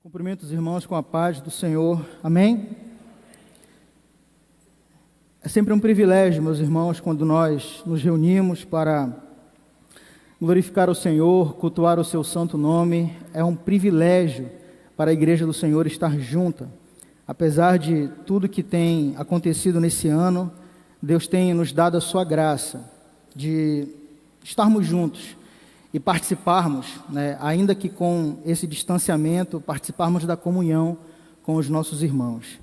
Cumprimento os irmãos com a paz do Senhor. Amém? É sempre um privilégio, meus irmãos, quando nós nos reunimos para glorificar o Senhor, cultuar o seu santo nome. É um privilégio para a igreja do Senhor estar junta. Apesar de tudo que tem acontecido nesse ano, Deus tem nos dado a sua graça de estarmos juntos e participarmos, ainda que com esse distanciamento, participarmos da comunhão com os nossos irmãos.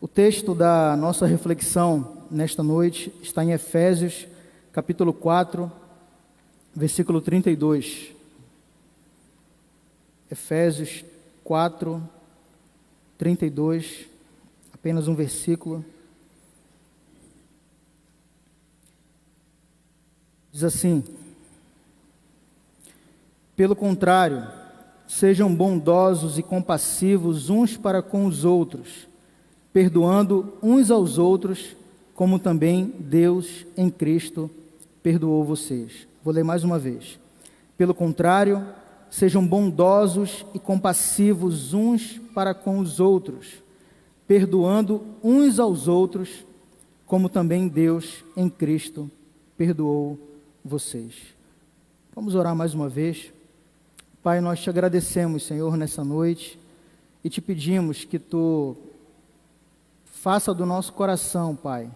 O texto da nossa reflexão nesta noite está em Efésios, capítulo 4, versículo 32. Efésios 4, 32, apenas um versículo. Diz assim: pelo contrário, sejam bondosos e compassivos uns para com os outros, perdoando uns aos outros, como também Deus em Cristo perdoou vocês. Vou ler mais uma vez. Pelo contrário, sejam bondosos e compassivos uns para com os outros, perdoando uns aos outros, como também Deus em Cristo perdoou vocês. Vamos orar mais uma vez. Pai, nós te agradecemos, Senhor, nessa noite e te pedimos que Tu faça do nosso coração, Pai,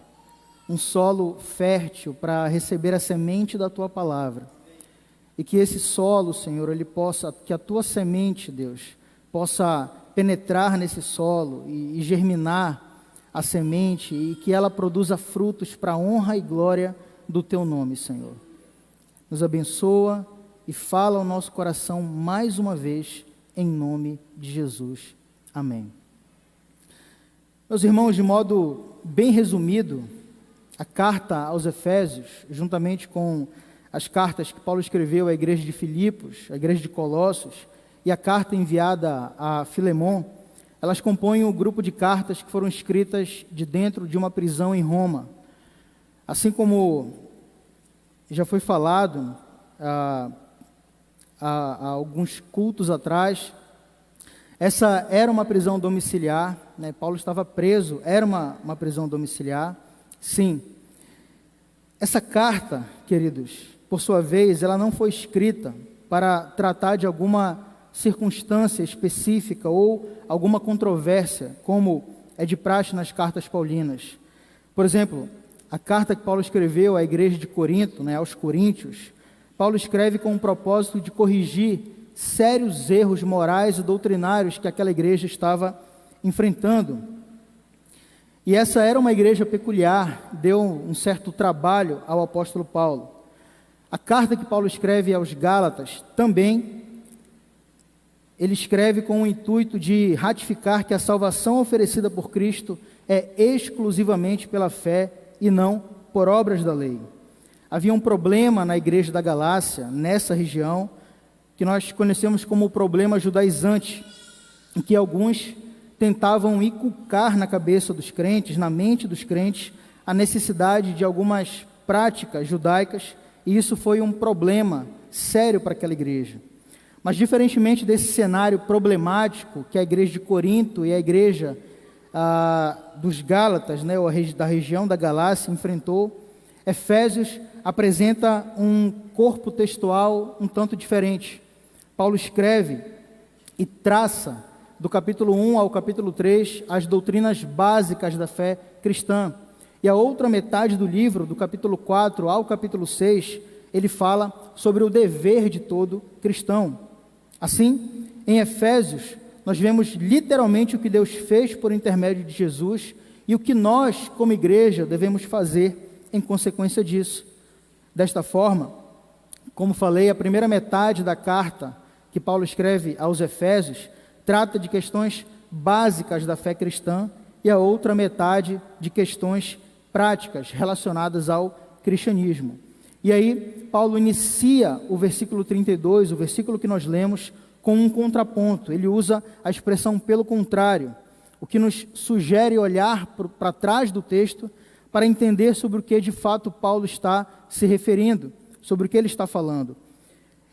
um solo fértil para receber a semente da Tua palavra. E que esse solo, Senhor, que a Tua semente, Deus, possa penetrar nesse solo e germinar a semente e que ela produza frutos para a honra e glória do Teu nome, Senhor. Nos abençoa e fala ao nosso coração mais uma vez, em nome de Jesus. Amém. Meus irmãos, de modo bem resumido, a carta aos Efésios, juntamente com as cartas que Paulo escreveu à igreja de Filipos, à igreja de Colossos, e a carta enviada a Filemon, elas compõem o grupo de cartas que foram escritas de dentro de uma prisão em Roma. Assim como já foi falado há alguns cultos atrás, essa era uma prisão domiciliar, Paulo estava preso, era uma prisão domiciliar, sim. Essa carta, queridos, por sua vez, ela não foi escrita para tratar de alguma circunstância específica ou alguma controvérsia, como é de praxe nas cartas paulinas. Por exemplo, a carta que Paulo escreveu à igreja de Corinto, aos coríntios, Paulo escreve com o propósito de corrigir sérios erros morais e doutrinários que aquela igreja estava enfrentando. E essa era uma igreja peculiar, deu um certo trabalho ao apóstolo Paulo. A carta que Paulo escreve aos Gálatas também, ele escreve com o intuito de ratificar que a salvação oferecida por Cristo é exclusivamente pela fé e não por obras da lei. Havia um problema na igreja da Galácia, nessa região, que nós conhecemos como o problema judaizante, em que alguns tentavam inculcar na cabeça dos crentes, na mente dos crentes, a necessidade de algumas práticas judaicas, e isso foi um problema sério para aquela igreja. Mas, diferentemente desse cenário problemático que a igreja de Corinto e a igreja dos Gálatas, ou da região da Galácia enfrentou, Efésios apresenta um corpo textual um tanto diferente. Paulo escreve e traça, do capítulo 1 ao capítulo 3, as doutrinas básicas da fé cristã. E a outra metade do livro, do capítulo 4 ao capítulo 6, ele fala sobre o dever de todo cristão. Assim, em Efésios, nós vemos literalmente o que Deus fez por intermédio de Jesus e o que nós, como igreja, devemos fazer em consequência disso. Desta forma, como falei, a primeira metade da carta que Paulo escreve aos Efésios trata de questões básicas da fé cristã e a outra metade de questões práticas relacionadas ao cristianismo. E aí, Paulo inicia o versículo 32, o versículo que nós lemos, com um contraponto. Ele usa a expressão pelo contrário, o que nos sugere olhar para trás do texto para entender sobre o que de fato Paulo está se referindo, sobre o que ele está falando.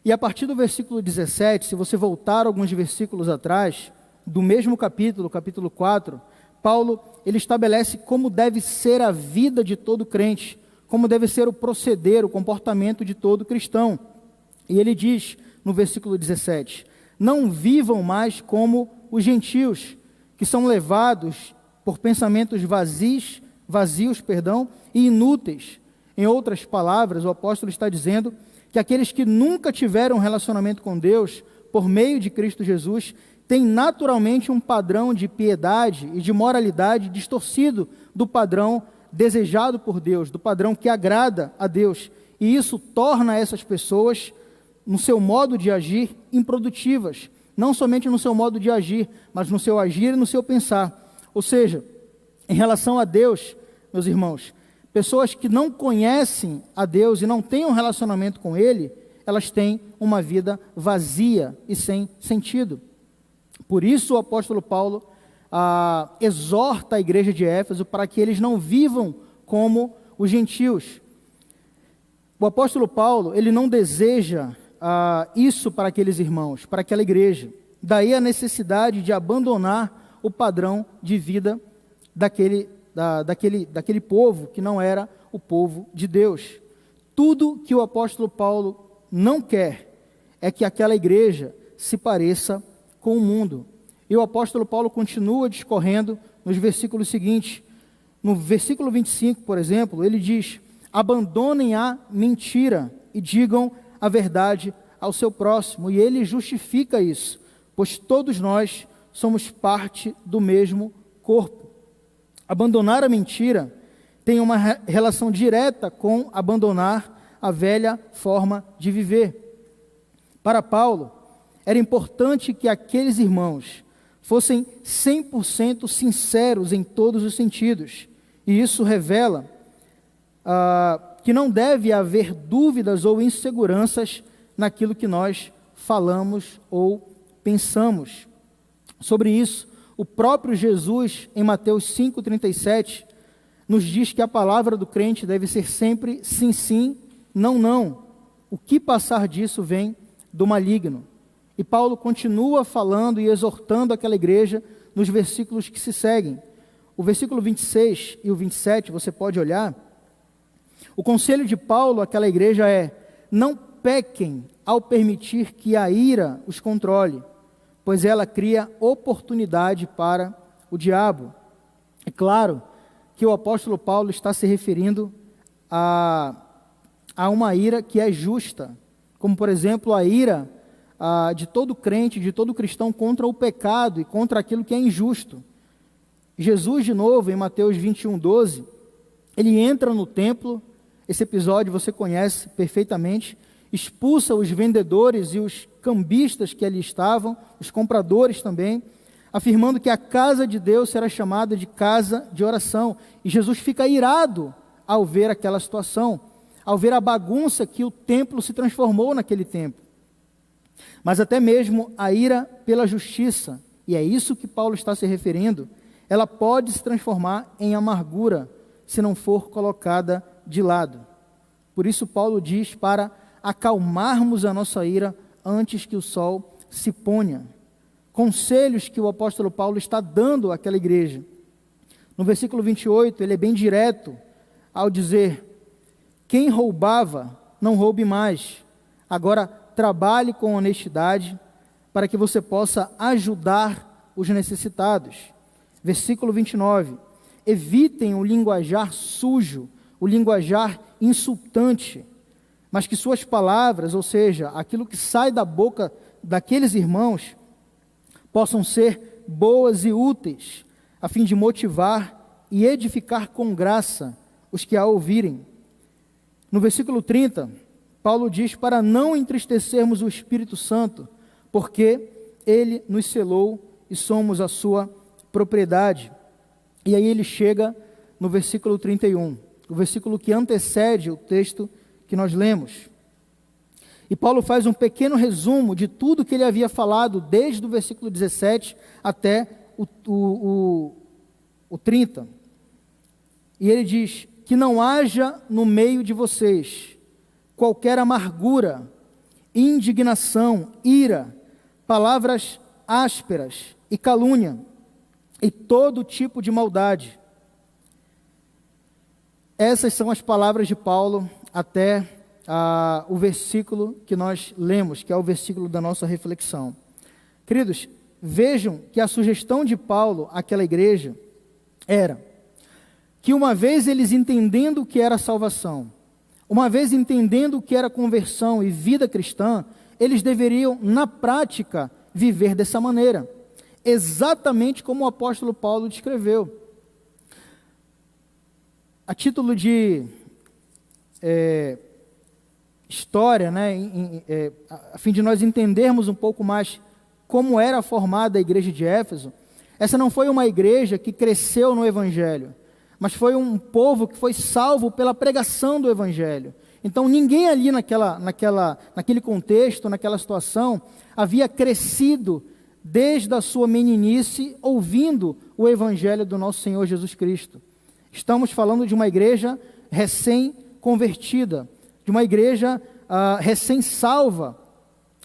E a partir do versículo 17, se você voltar alguns versículos atrás, do mesmo capítulo, capítulo 4, Paulo, ele estabelece como deve ser a vida de todo crente, como deve ser o proceder, o comportamento de todo cristão. E ele diz, no versículo 17, não vivam mais como os gentios, que são levados por pensamentos vazios, e inúteis. Em outras palavras, o apóstolo está dizendo que aqueles que nunca tiveram relacionamento com Deus, por meio de Cristo Jesus, têm naturalmente um padrão de piedade e de moralidade distorcido do padrão desejado por Deus, do padrão que agrada a Deus. E isso torna essas pessoas, no seu modo de agir, improdutivas. Não somente no seu modo de agir, mas no seu agir e no seu pensar. Ou seja, em relação a Deus, meus irmãos, pessoas que não conhecem a Deus e não têm um relacionamento com Ele, elas têm uma vida vazia e sem sentido. Por isso o apóstolo Paulo exorta a igreja de Éfeso para que eles não vivam como os gentios. O apóstolo Paulo, ele não deseja isso para aqueles irmãos, para aquela igreja. Daí a necessidade de abandonar o padrão de vida daquele povo que não era o povo de Deus. Tudo que o apóstolo Paulo não quer é que aquela igreja se pareça com o mundo. E o apóstolo Paulo continua discorrendo nos versículos seguintes. No versículo 25, por exemplo, ele diz: abandonem a mentira e digam a verdade ao seu próximo. E ele justifica isso, pois todos nós somos parte do mesmo corpo. Abandonar a mentira tem uma relação direta com abandonar a velha forma de viver. Para Paulo, era importante que aqueles irmãos fossem 100% sinceros em todos os sentidos. E isso revela que não deve haver dúvidas ou inseguranças naquilo que nós falamos ou pensamos. Sobre isso, o próprio Jesus, em Mateus 5,37, nos diz que a palavra do crente deve ser sempre sim, sim, não, não. O que passar disso vem do maligno. E Paulo continua falando e exortando aquela igreja nos versículos que se seguem. O versículo 26 e o 27, você pode olhar. O conselho de Paulo àquela igreja é: não pequem ao permitir que a ira os controle, pois ela cria oportunidade para o diabo. É claro que o apóstolo Paulo está se referindo a uma ira que é justa, como por exemplo a ira de todo crente, de todo cristão contra o pecado e contra aquilo que é injusto. Jesus, de novo, em Mateus 21:12, ele entra no templo, esse episódio você conhece perfeitamente, expulsa os vendedores e os cambistas que ali estavam, os compradores também, afirmando que a casa de Deus será chamada de casa de oração. E Jesus fica irado ao ver aquela situação, ao ver a bagunça que o templo se transformou naquele tempo. Mas até mesmo a ira pela justiça, e é isso que Paulo está se referindo, ela pode se transformar em amargura, se não for colocada de lado. Por isso Paulo diz para acalmarmos a nossa ira antes que o sol se ponha. Conselhos que o apóstolo Paulo está dando àquela igreja. No versículo 28, ele é bem direto ao dizer: quem roubava, não roube mais. Agora, trabalhe com honestidade para que você possa ajudar os necessitados. Versículo 29, evitem o linguajar sujo, o linguajar insultante, mas que suas palavras, ou seja, aquilo que sai da boca daqueles irmãos, possam ser boas e úteis, a fim de motivar e edificar com graça os que a ouvirem. No versículo 30, Paulo diz para não entristecermos o Espírito Santo, porque ele nos selou e somos a sua propriedade. E aí ele chega no versículo 31, o versículo que antecede o texto que nós lemos. E Paulo faz um pequeno resumo de tudo que ele havia falado desde o versículo 17 até o 30. E ele diz: que não haja no meio de vocês qualquer amargura, indignação, ira, palavras ásperas, e calúnia, e todo tipo de maldade. Essas são as palavras de Paulo até o versículo que nós lemos, que é o versículo da nossa reflexão. Queridos, vejam que a sugestão de Paulo àquela igreja era que, uma vez eles entendendo o que era salvação, uma vez entendendo o que era conversão e vida cristã, eles deveriam, na prática, viver dessa maneira, exatamente como o apóstolo Paulo descreveu. A título de história, né, a fim de nós entendermos um pouco mais como era formada a igreja de Éfeso, essa não foi uma igreja que cresceu no Evangelho, mas foi um povo que foi salvo pela pregação do Evangelho. Então ninguém ali naquele contexto, naquela situação, havia crescido desde a sua meninice ouvindo o Evangelho do nosso Senhor Jesus Cristo. Estamos falando de uma igreja recém-convertida, de uma igreja recém-salva.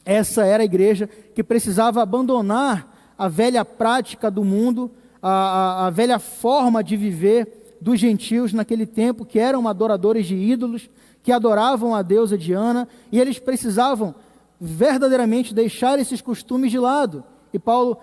Essa era a igreja que precisava abandonar a velha prática do mundo, a velha forma de viver dos gentios naquele tempo, que eram adoradores de ídolos, que adoravam a deusa Diana, e eles precisavam verdadeiramente deixar esses costumes de lado. E Paulo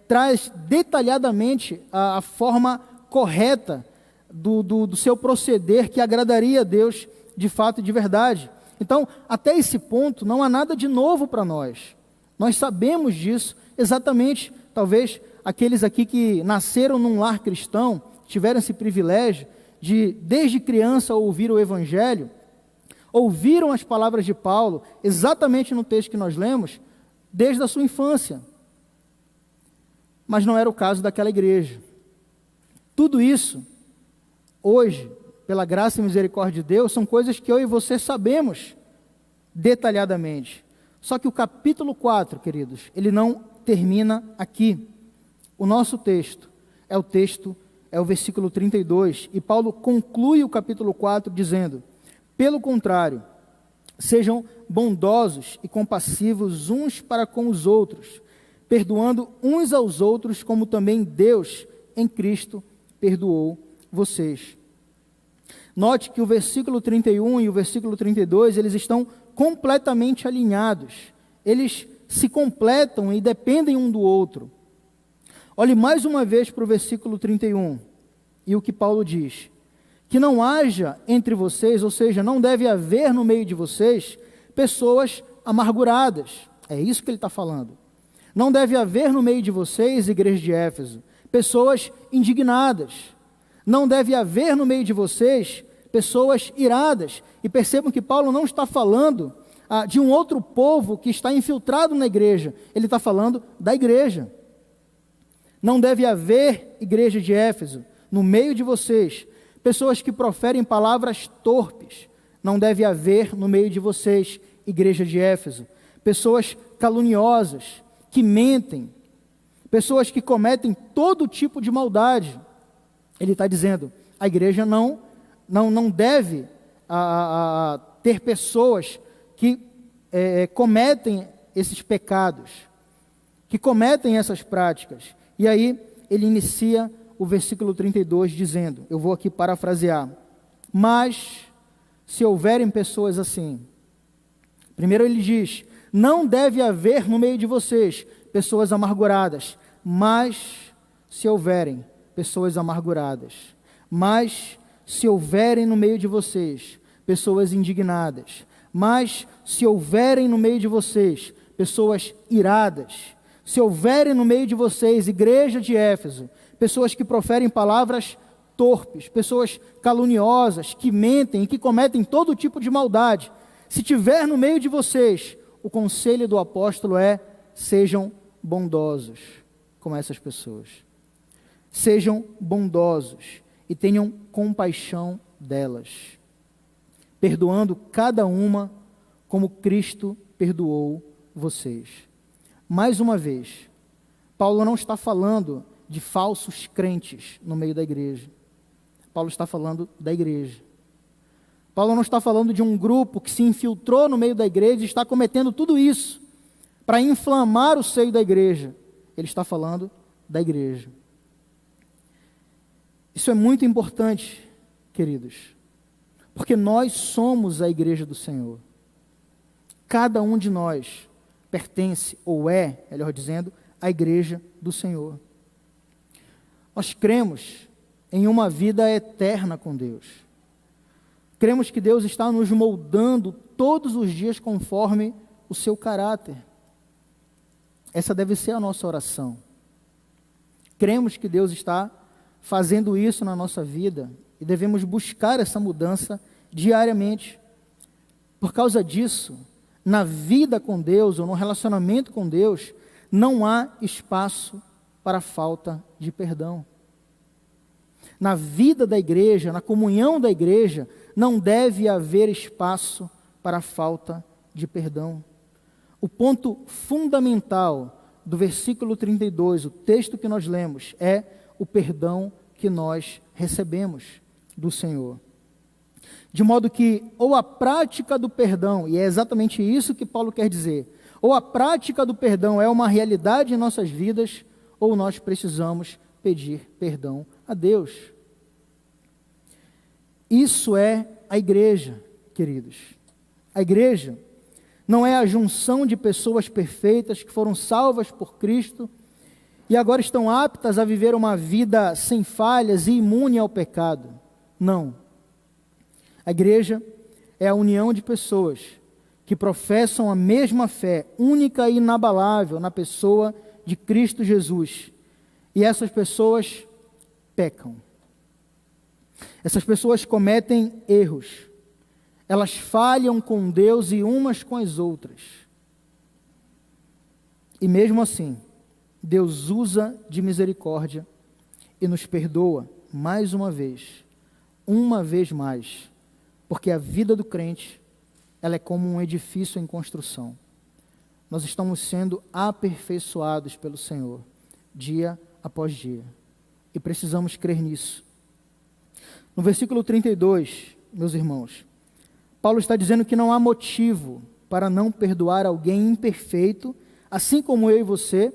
traz detalhadamente a forma correta do seu proceder que agradaria a Deus de fato e de verdade. Então, até esse ponto, não há nada de novo para nós. Nós sabemos disso exatamente. Talvez aqueles aqui que nasceram num lar cristão, tiveram esse privilégio de, desde criança, ouvir o Evangelho, ouviram as palavras de Paulo, exatamente no texto que nós lemos, desde a sua infância. Mas não era o caso daquela igreja. Tudo isso, hoje, pela graça e misericórdia de Deus, são coisas que eu e você sabemos detalhadamente. Só que o capítulo 4, queridos, ele não termina aqui. O nosso texto é o versículo 32, e Paulo conclui o capítulo 4 dizendo: pelo contrário, sejam bondosos e compassivos uns para com os outros, perdoando uns aos outros, como também Deus, em Cristo, perdoou vocês. Note que o versículo 31 e o versículo 32, eles estão completamente alinhados. Eles se completam e dependem um do outro. Olhe mais uma vez para o versículo 31, e o que Paulo diz: que não haja entre vocês, ou seja, não deve haver no meio de vocês, pessoas amarguradas. É isso que ele está falando. Não deve haver no meio de vocês, igreja de Éfeso, pessoas indignadas. Não deve haver no meio de vocês pessoas iradas. E percebam que Paulo não está falando de um outro povo que está infiltrado na igreja. Ele está falando da igreja. Não deve haver, igreja de Éfeso, no meio de vocês, pessoas que proferem palavras torpes. Não deve haver no meio de vocês, igreja de Éfeso, pessoas caluniosas, que mentem, pessoas que cometem todo tipo de maldade. Ele está dizendo, a igreja não deve ter pessoas que cometem esses pecados, que cometem essas práticas. E aí ele inicia o versículo 32 dizendo, eu vou aqui parafrasear: mas se houverem pessoas assim, primeiro ele diz, não deve haver no meio de vocês pessoas amarguradas, mas se houverem pessoas amarguradas, mas se houverem no meio de vocês pessoas indignadas, mas se houverem no meio de vocês pessoas iradas, se houverem no meio de vocês, igreja de Éfeso, pessoas que proferem palavras torpes, pessoas caluniosas, que mentem e que cometem todo tipo de maldade, se tiver no meio de vocês, o conselho do apóstolo é: sejam bondosos com essas pessoas. Sejam bondosos e tenham compaixão delas, perdoando cada uma como Cristo perdoou vocês. Mais uma vez, Paulo não está falando de falsos crentes no meio da igreja. Paulo está falando da igreja. Paulo não está falando de um grupo que se infiltrou no meio da igreja e está cometendo tudo isso para inflamar o seio da igreja. ele está falando da igreja. Isso é muito importante, queridos, porque nós somos a igreja do Senhor. Cada um de nós pertence, ou é, melhor dizendo, a igreja do Senhor. Nós cremos em uma vida eterna com Deus. Cremos que Deus está nos moldando todos os dias conforme o seu caráter. Essa deve ser a nossa oração. Cremos que Deus está fazendo isso na nossa vida e devemos buscar essa mudança diariamente. Por causa disso, na vida com Deus ou no relacionamento com Deus, não há espaço para falta de perdão. Na vida da igreja, na comunhão da igreja, não deve haver espaço para falta de perdão. O ponto fundamental do versículo 32, o texto que nós lemos, é o perdão que nós recebemos do Senhor. De modo que, ou a prática do perdão, e é exatamente isso que Paulo quer dizer, ou a prática do perdão é uma realidade em nossas vidas, ou nós precisamos pedir perdão a Deus. Isso é a igreja, queridos. A igreja não é a junção de pessoas perfeitas que foram salvas por Cristo e agora estão aptas a viver uma vida sem falhas e imune ao pecado. Não. A igreja é a união de pessoas que professam a mesma fé única e inabalável na pessoa de Cristo Jesus. E essas pessoas pecam. Essas pessoas cometem erros. Elas falham com Deus e umas com as outras. E mesmo assim, Deus usa de misericórdia e nos perdoa mais uma vez mais, porque a vida do crente, ela é como um edifício em construção. Nós estamos sendo aperfeiçoados pelo Senhor, dia após dia, e precisamos crer nisso. No versículo 32, meus irmãos, Paulo está dizendo que não há motivo para não perdoar alguém imperfeito, assim como eu e você,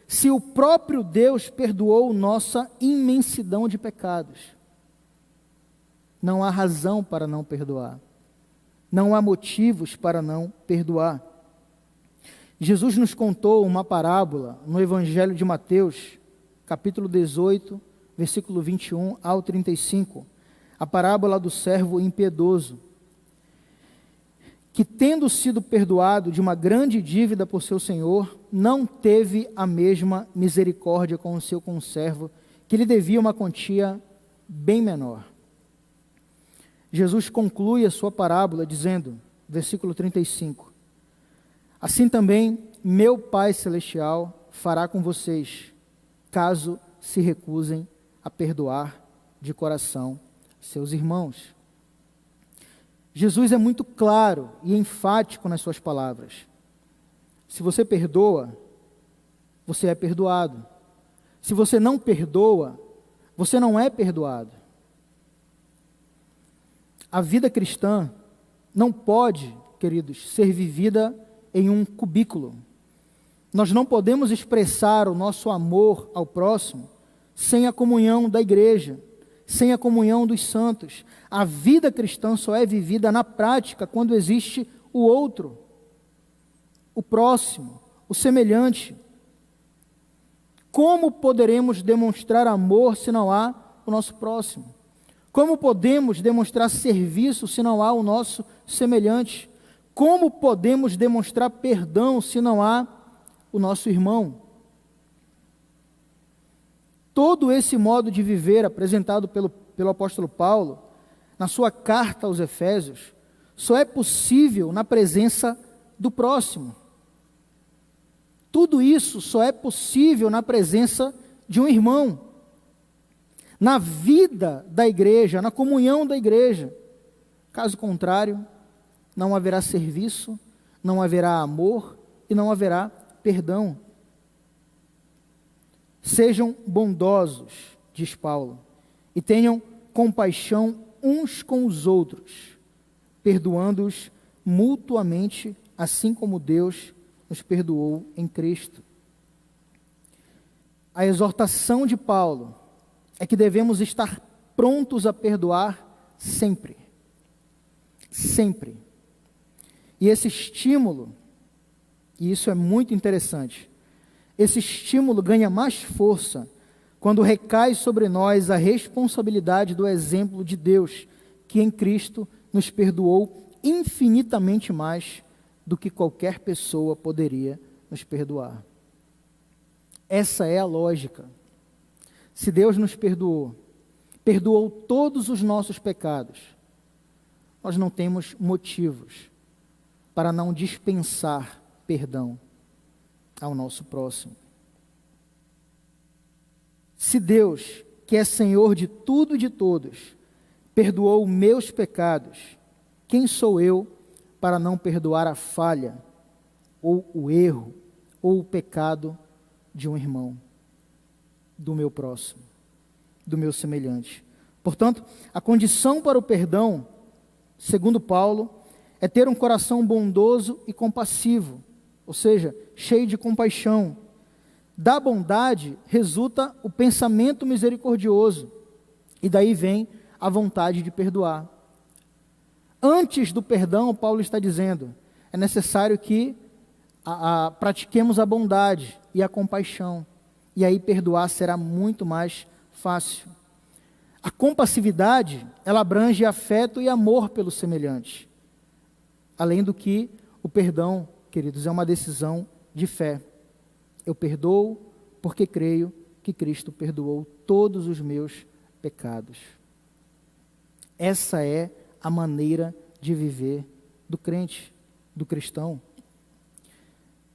se o próprio Deus perdoou nossa imensidão de pecados. Não há razão para não perdoar. Não há motivos para não perdoar. Jesus nos contou uma parábola no Evangelho de Mateus, capítulo 18, versículo 21 ao 35, a parábola do servo impiedoso, que tendo sido perdoado de uma grande dívida por seu senhor, não teve a mesma misericórdia com o seu conservo, que lhe devia uma quantia bem menor. Jesus conclui a sua parábola dizendo, versículo 35, assim também meu Pai Celestial fará com vocês, caso se recusem a perdoar de coração seus irmãos. Jesus é muito claro e enfático nas suas palavras. Se você perdoa, você é perdoado. Se você não perdoa, você não é perdoado. A vida cristã não pode, queridos, ser vivida em um cubículo. Nós não podemos expressar o nosso amor ao próximo sem a comunhão da igreja, sem a comunhão dos santos. A vida cristã só é vivida na prática quando existe o outro, o próximo, o semelhante. Como poderemos demonstrar amor se não há o nosso próximo? Como podemos demonstrar serviço se não há o nosso semelhante? Como podemos demonstrar perdão se não há o nosso irmão? Todo esse modo de viver apresentado pelo apóstolo Paulo, na sua carta aos Efésios, só é possível na presença do próximo. Tudo isso só é possível na presença de um irmão. Na vida da igreja, na comunhão da igreja. Caso contrário, não haverá serviço, não haverá amor e não haverá perdão. Sejam bondosos, diz Paulo, e tenham compaixão uns com os outros, perdoando-os mutuamente, assim como Deus nos perdoou em Cristo. a exortação de Paulo é que devemos estar prontos a perdoar sempre. Sempre. E esse estímulo, e isso é muito interessante, esse estímulo ganha mais força quando recai sobre nós a responsabilidade do exemplo de Deus, que em Cristo nos perdoou infinitamente mais do que qualquer pessoa poderia nos perdoar. Essa é a lógica. Se Deus nos perdoou todos os nossos pecados, nós não temos motivos para não dispensar perdão ao nosso próximo. Se Deus, que é Senhor de tudo e de todos, perdoou meus pecados, quem sou eu para não perdoar a falha, ou o erro, ou o pecado de um irmão, do meu próximo, do meu semelhante? Portanto, a condição para o perdão, segundo Paulo, é ter um coração bondoso e compassivo, ou seja, cheio de compaixão. Da bondade resulta o pensamento misericordioso, e daí vem a vontade de perdoar. Antes do perdão, Paulo está dizendo, é necessário que pratiquemos a bondade e a compaixão, e aí perdoar será muito mais fácil. A compassividade, ela abrange afeto e amor pelo semelhante. Além do que, o perdão, queridos, é uma decisão de fé. Eu perdoo porque creio que Cristo perdoou todos os meus pecados. Essa é a maneira de viver do crente, do cristão.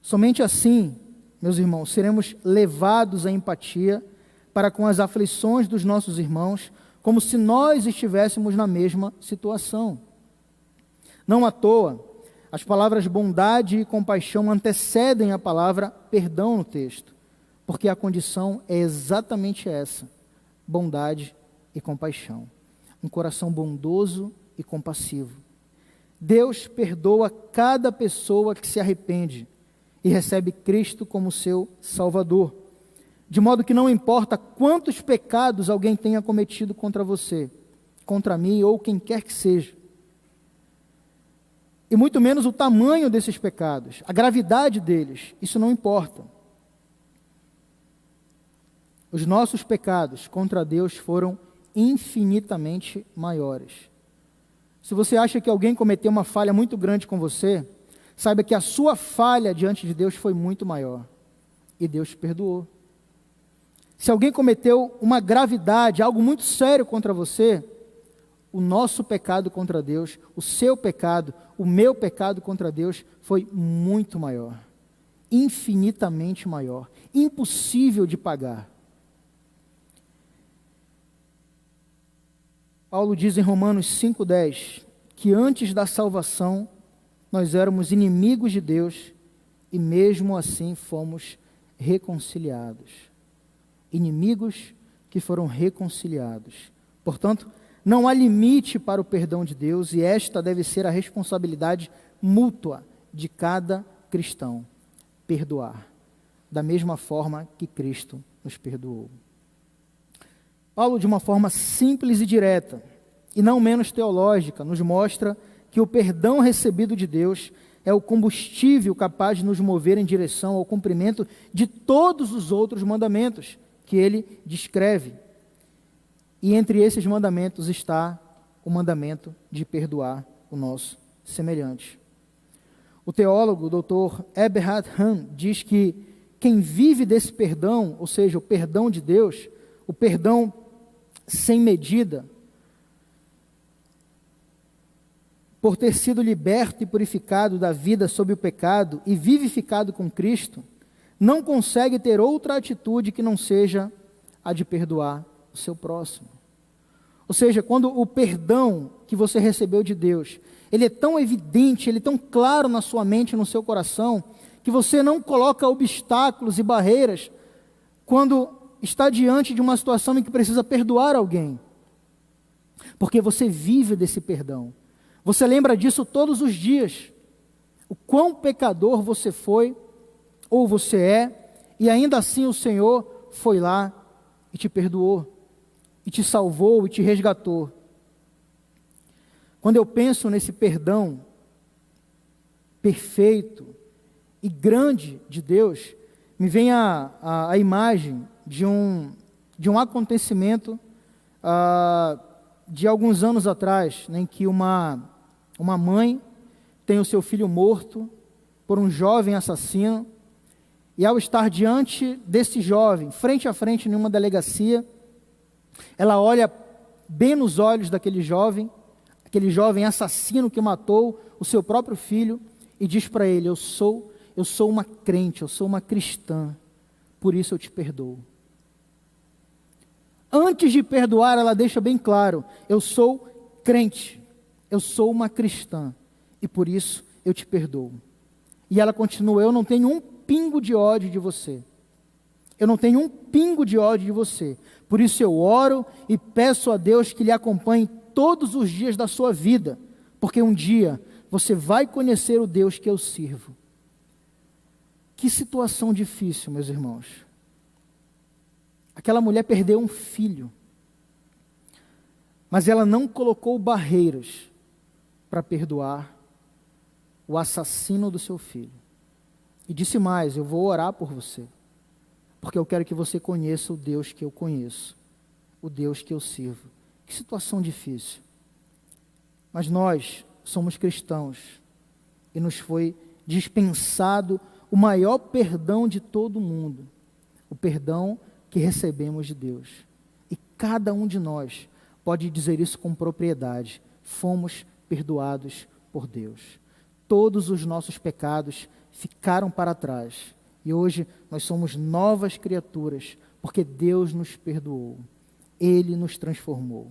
Somente assim, meus irmãos, seremos levados à empatia para com as aflições dos nossos irmãos, como se nós estivéssemos na mesma situação. Não à toa, as palavras bondade e compaixão antecedem a palavra perdão no texto, porque a condição é exatamente essa: bondade e compaixão. Um coração bondoso e compassivo. Deus perdoa cada pessoa que se arrepende e recebe Cristo como seu Salvador, de modo que não importa quantos pecados alguém tenha cometido contra você, contra mim ou quem quer que seja, e muito menos o tamanho desses pecados, a gravidade deles, isso não importa. Os nossos pecados contra Deus foram infinitamente maiores. Se você acha que alguém cometeu uma falha muito grande com você, saiba que a sua falha diante de Deus foi muito maior, e Deus te perdoou. Se alguém cometeu uma gravidade, algo muito sério contra você, o nosso pecado contra Deus, o seu pecado, o meu pecado contra Deus foi muito maior, infinitamente maior, impossível de pagar. Paulo diz em Romanos 5,10 que antes da salvação nós éramos inimigos de Deus e mesmo assim fomos reconciliados. Inimigos que foram reconciliados. Portanto, não há limite para o perdão de Deus e esta deve ser a responsabilidade mútua de cada cristão: perdoar, da mesma forma que Cristo nos perdoou. Paulo, de uma forma simples e direta, e não menos teológica, nos mostra que o perdão recebido de Deus é o combustível capaz de nos mover em direção ao cumprimento de todos os outros mandamentos que ele descreve. E entre esses mandamentos está o mandamento de perdoar o nosso semelhante. O teólogo, o Dr. Eberhard Hahn, diz que quem vive desse perdão, ou seja, o perdão de Deus, o perdão sem medida, por ter sido liberto e purificado da vida sob o pecado e vivificado com Cristo, não consegue ter outra atitude que não seja a de perdoar o seu próximo. Ou seja, quando o perdão que você recebeu de Deus, ele é tão evidente, ele é tão claro na sua mente, no seu coração, que você não coloca obstáculos e barreiras quando está diante de uma situação em que precisa perdoar alguém, porque você vive desse perdão. Você lembra disso todos os dias, o quão pecador você foi, ou você é, e ainda assim o Senhor foi lá e te perdoou, e te salvou e te resgatou. Quando eu penso nesse perdão perfeito e grande de Deus, me vem a imagem de um acontecimento de alguns anos atrás, né, em que uma mãe tem o seu filho morto por um jovem assassino, e ao estar diante desse jovem, frente a frente em uma delegacia, ela olha bem nos olhos daquele jovem assassino que matou o seu próprio filho, e diz para ele: eu sou uma crente, eu sou uma cristã, por isso eu te perdoo. Antes de perdoar, ela deixa bem claro: eu sou crente, eu sou uma cristã, e por isso eu te perdoo. E ela continua: eu não tenho um pingo de ódio de você. Eu não tenho um pingo de ódio de você. Por isso eu oro e peço a Deus que lhe acompanhe todos os dias da sua vida, porque um dia você vai conhecer o Deus que eu sirvo. Que situação difícil, meus irmãos. Aquela mulher perdeu um filho, mas ela não colocou barreiras para perdoar o assassino do seu filho. E disse mais: eu vou orar por você, porque eu quero que você conheça o Deus que eu conheço, o Deus que eu sirvo. Que situação difícil. Mas nós somos cristãos e nos foi dispensado o maior perdão de todo o mundo, o perdão que recebemos de Deus. E cada um de nós pode dizer isso com propriedade: fomos perdoados por Deus. Todos os nossos pecados ficaram para trás e hoje nós somos novas criaturas, porque Deus nos perdoou, Ele nos transformou.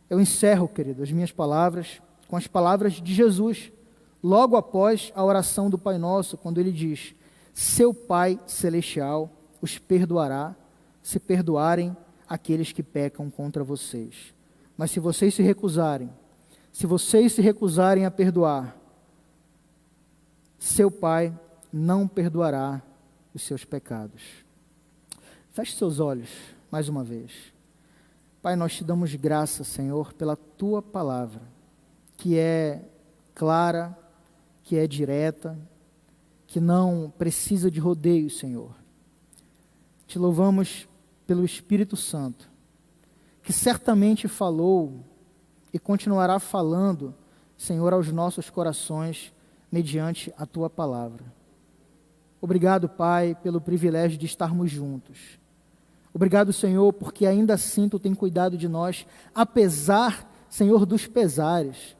Eu encerro, querido, as minhas palavras com as palavras de Jesus, logo após a oração do Pai Nosso, quando Ele diz: seu Pai Celestial os perdoará, se perdoarem aqueles que pecam contra vocês. Mas se vocês se recusarem a perdoar, seu Pai não perdoará os seus pecados. Feche seus olhos mais uma vez. Pai, nós te damos graça, Senhor, pela tua palavra, que é clara, que é direta, que não precisa de rodeios, Senhor. Te louvamos pelo Espírito Santo, que certamente falou e continuará falando, Senhor, aos nossos corações, mediante a tua palavra. Obrigado, Pai, pelo privilégio de estarmos juntos. Obrigado, Senhor, porque ainda assim tu tem cuidado de nós, apesar, Senhor, dos pesares,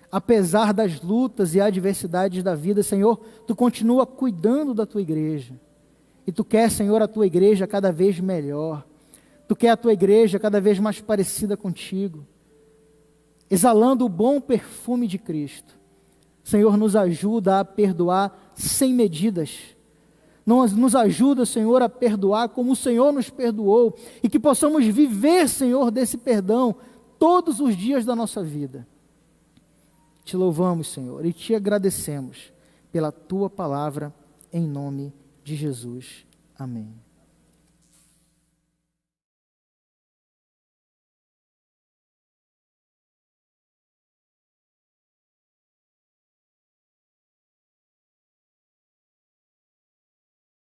apesar das lutas e adversidades da vida. Senhor, tu continua cuidando da tua igreja. E tu quer, Senhor, a tua igreja cada vez melhor. Tu quer a tua igreja cada vez mais parecida contigo, exalando o bom perfume de Cristo. Senhor, nos ajuda a perdoar sem medidas. Nos ajuda, Senhor, a perdoar como o Senhor nos perdoou, e que possamos viver, Senhor, desse perdão todos os dias da nossa vida. Te louvamos, Senhor, e te agradecemos pela tua palavra, em nome de Jesus. Amém.